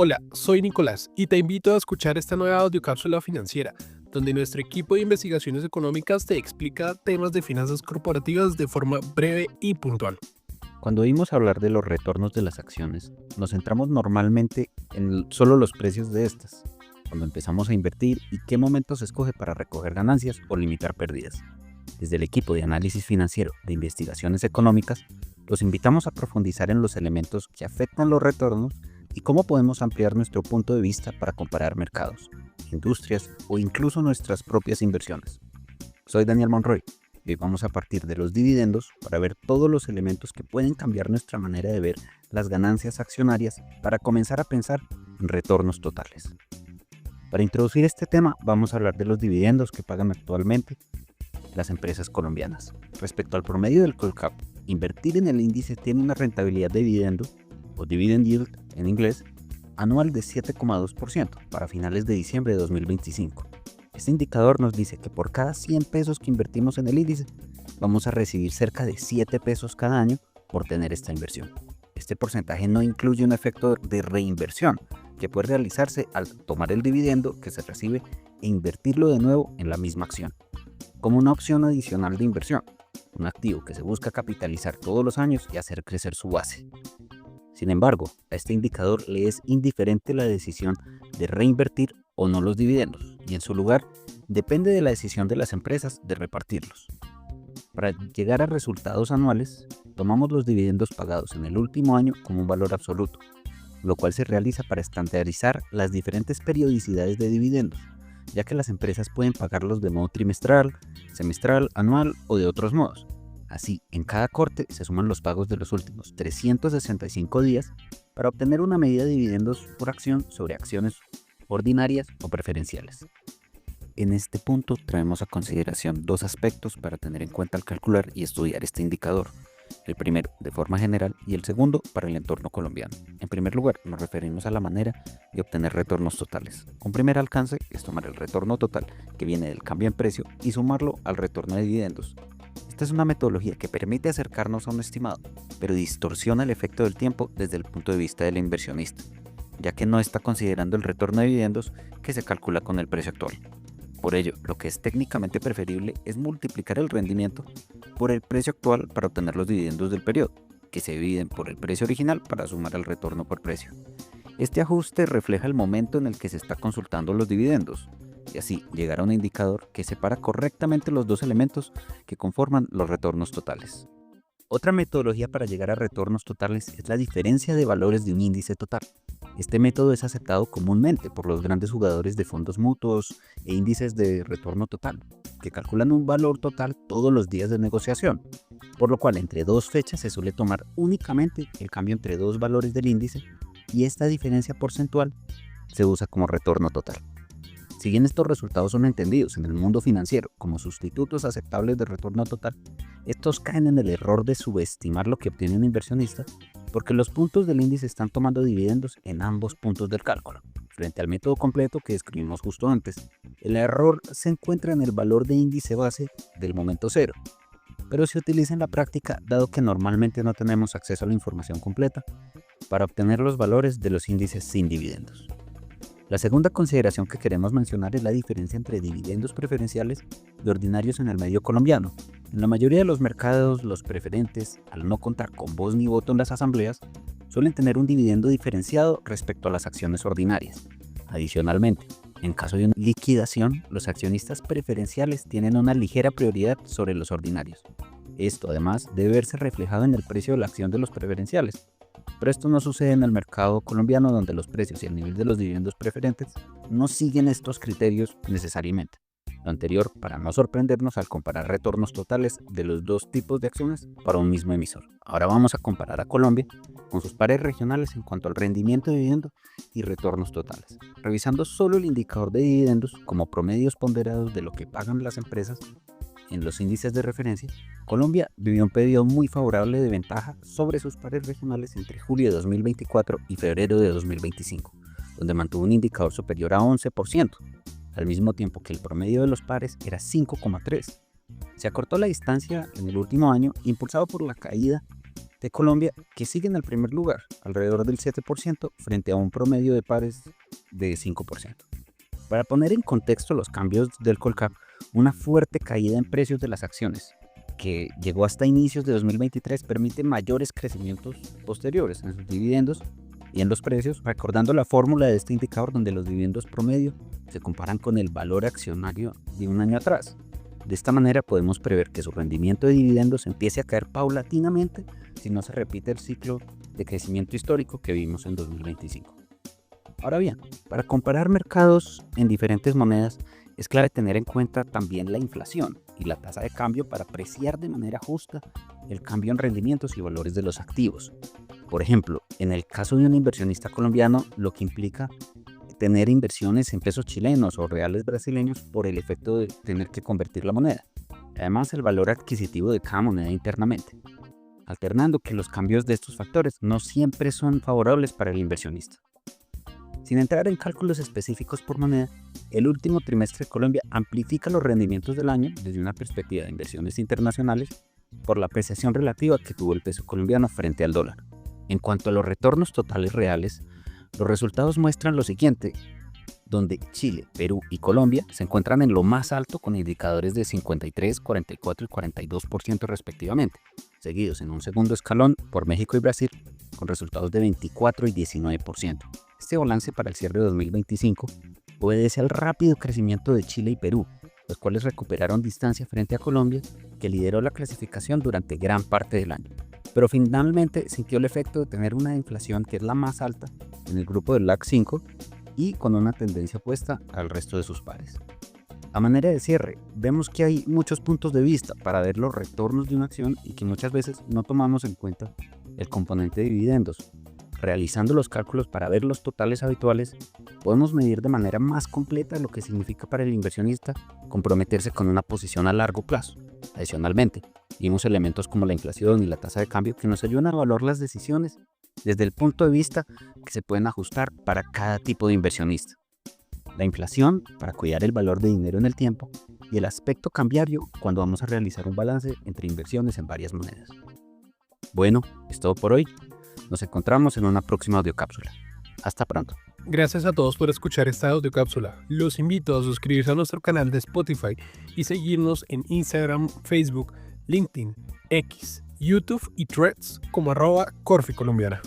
Hola, soy Nicolás y te invito a escuchar esta nueva audiocápsula financiera, donde nuestro equipo de investigaciones económicas te explica temas de finanzas corporativas de forma breve y puntual. Cuando oímos hablar de los retornos de las acciones, nos centramos normalmente en solo los precios de estas, cuando empezamos a invertir y qué momento se escoge para recoger ganancias o limitar pérdidas. Desde el equipo de análisis financiero de investigaciones económicas, los invitamos a profundizar en los elementos que afectan los retornos y cómo podemos ampliar nuestro punto de vista para comparar mercados, industrias o incluso nuestras propias inversiones. Soy Daniel Monroy y hoy vamos a partir de los dividendos para ver todos los elementos que pueden cambiar nuestra manera de ver las ganancias accionarias para comenzar a pensar en retornos totales. Para introducir este tema vamos a hablar de los dividendos que pagan actualmente las empresas colombianas. Respecto al promedio del Colcap, invertir en el índice tiene una rentabilidad de dividendo, o dividend yield en inglés, anual de 7,2% para finales de diciembre de 2025. Este indicador nos dice que por cada 100 pesos que invertimos en el índice, vamos a recibir cerca de 7 pesos cada año por tener esta inversión. Este porcentaje no incluye un efecto de reinversión que puede realizarse al tomar el dividendo que se recibe e invertirlo de nuevo en la misma acción, como una opción adicional de inversión, un activo que se busca capitalizar todos los años y hacer crecer su base. Sin embargo, a este indicador le es indiferente la decisión de reinvertir o no los dividendos, y en su lugar depende de la decisión de las empresas de repartirlos. Para llegar a resultados anuales, tomamos los dividendos pagados en el último año como un valor absoluto, lo cual se realiza para estandarizar las diferentes periodicidades de dividendos, ya que las empresas pueden pagarlos de modo trimestral, semestral, anual o de otros modos. Así, en cada corte se suman los pagos de los últimos 365 días para obtener una medida de dividendos por acción sobre acciones ordinarias o preferenciales. En este punto traemos a consideración dos aspectos para tener en cuenta al calcular y estudiar este indicador. El primero, de forma general, y el segundo, para el entorno colombiano. En primer lugar, nos referimos a la manera de obtener retornos totales. Un primer alcance es tomar el retorno total que viene del cambio en precio y sumarlo al retorno de dividendos. Esta es una metodología que permite acercarnos a un estimado, pero distorsiona el efecto del tiempo desde el punto de vista del inversionista, ya que no está considerando el retorno de dividendos que se calcula con el precio actual. Por ello, lo que es técnicamente preferible es multiplicar el rendimiento por el precio actual para obtener los dividendos del periodo, que se dividen por el precio original para sumar el retorno por precio. Este ajuste refleja el momento en el que se está consultando los dividendos, y así llegar a un indicador que separa correctamente los dos elementos que conforman los retornos totales. Otra metodología para llegar a retornos totales es la diferencia de valores de un índice total. Este método es aceptado comúnmente por los grandes jugadores de fondos mutuos e índices de retorno total, que calculan un valor total todos los días de negociación, por lo cual entre dos fechas se suele tomar únicamente el cambio entre dos valores del índice y esta diferencia porcentual se usa como retorno total. Si bien estos resultados son entendidos en el mundo financiero como sustitutos aceptables de retorno total, estos caen en el error de subestimar lo que obtiene un inversionista porque los puntos del índice están tomando dividendos en ambos puntos del cálculo. Frente al método completo que describimos justo antes, el error se encuentra en el valor de índice base del momento cero, pero se utiliza en la práctica dado que normalmente no tenemos acceso a la información completa para obtener los valores de los índices sin dividendos. La segunda consideración que queremos mencionar es la diferencia entre dividendos preferenciales y ordinarios en el medio colombiano. En la mayoría de los mercados, los preferentes, al no contar con voz ni voto en las asambleas, suelen tener un dividendo diferenciado respecto a las acciones ordinarias. Adicionalmente, en caso de una liquidación, los accionistas preferenciales tienen una ligera prioridad sobre los ordinarios. Esto, además, debe verse reflejado en el precio de la acción de los preferenciales. Pero esto no sucede en el mercado colombiano, donde los precios y el nivel de los dividendos preferentes no siguen estos criterios necesariamente. Lo anterior para no sorprendernos al comparar retornos totales de los dos tipos de acciones para un mismo emisor. Ahora vamos a comparar a Colombia con sus pares regionales en cuanto al rendimiento de dividendo y retornos totales. Revisando solo el indicador de dividendos como promedios ponderados de lo que pagan las empresas en los índices de referencia, Colombia vivió un periodo muy favorable de ventaja sobre sus pares regionales entre julio de 2024 y febrero de 2025, donde mantuvo un indicador superior a 11%, al mismo tiempo que el promedio de los pares era 5,3%. Se acortó la distancia en el último año, impulsado por la caída de Colombia, que sigue en el primer lugar, alrededor del 7%, frente a un promedio de pares de 5%. Para poner en contexto los cambios del Colcap, una fuerte caída en precios de las acciones, que llegó hasta inicios de 2023, permite mayores crecimientos posteriores en sus dividendos y en los precios, recordando la fórmula de este indicador donde los dividendos promedio se comparan con el valor accionario de un año atrás. De esta manera podemos prever que su rendimiento de dividendos empiece a caer paulatinamente si no se repite el ciclo de crecimiento histórico que vimos en 2025. Ahora bien, para comparar mercados en diferentes monedas es clave tener en cuenta también la inflación y la tasa de cambio para apreciar de manera justa el cambio en rendimientos y valores de los activos. Por ejemplo, en el caso de un inversionista colombiano, lo que implica tener inversiones en pesos chilenos o reales brasileños por el efecto de tener que convertir la moneda. Además, el valor adquisitivo de cada moneda internamente, alternando que los cambios de estos factores no siempre son favorables para el inversionista. Sin entrar en cálculos específicos por moneda, el último trimestre de Colombia amplifica los rendimientos del año desde una perspectiva de inversiones internacionales por la apreciación relativa que tuvo el peso colombiano frente al dólar. En cuanto a los retornos totales reales, los resultados muestran lo siguiente, donde Chile, Perú y Colombia se encuentran en lo más alto con indicadores de 53, 44 y 42% respectivamente, seguidos en un segundo escalón por México y Brasil con resultados de 24 y 19%. Este balance para el cierre de 2025 obedece al rápido crecimiento de Chile y Perú, los cuales recuperaron distancia frente a Colombia, que lideró la clasificación durante gran parte del año. Pero finalmente sintió el efecto de tener una inflación que es la más alta en el grupo del LAC 5 y con una tendencia opuesta al resto de sus pares. A manera de cierre, vemos que hay muchos puntos de vista para ver los retornos de una acción y que muchas veces no tomamos en cuenta el componente de dividendos. Realizando los cálculos para ver los totales habituales, podemos medir de manera más completa lo que significa para el inversionista comprometerse con una posición a largo plazo. Adicionalmente, vimos elementos como la inflación y la tasa de cambio que nos ayudan a evaluar las decisiones desde el punto de vista que se pueden ajustar para cada tipo de inversionista. La inflación para cuidar el valor de dinero en el tiempo y el aspecto cambiario cuando vamos a realizar un balance entre inversiones en varias monedas. Bueno, es todo por hoy. Nos encontramos en una próxima audiocápsula. Hasta pronto. Gracias a todos por escuchar esta audiocápsula. Los invito a suscribirse a nuestro canal de Spotify y seguirnos en Instagram, Facebook, LinkedIn, X, YouTube y Threads como @corficolombiana.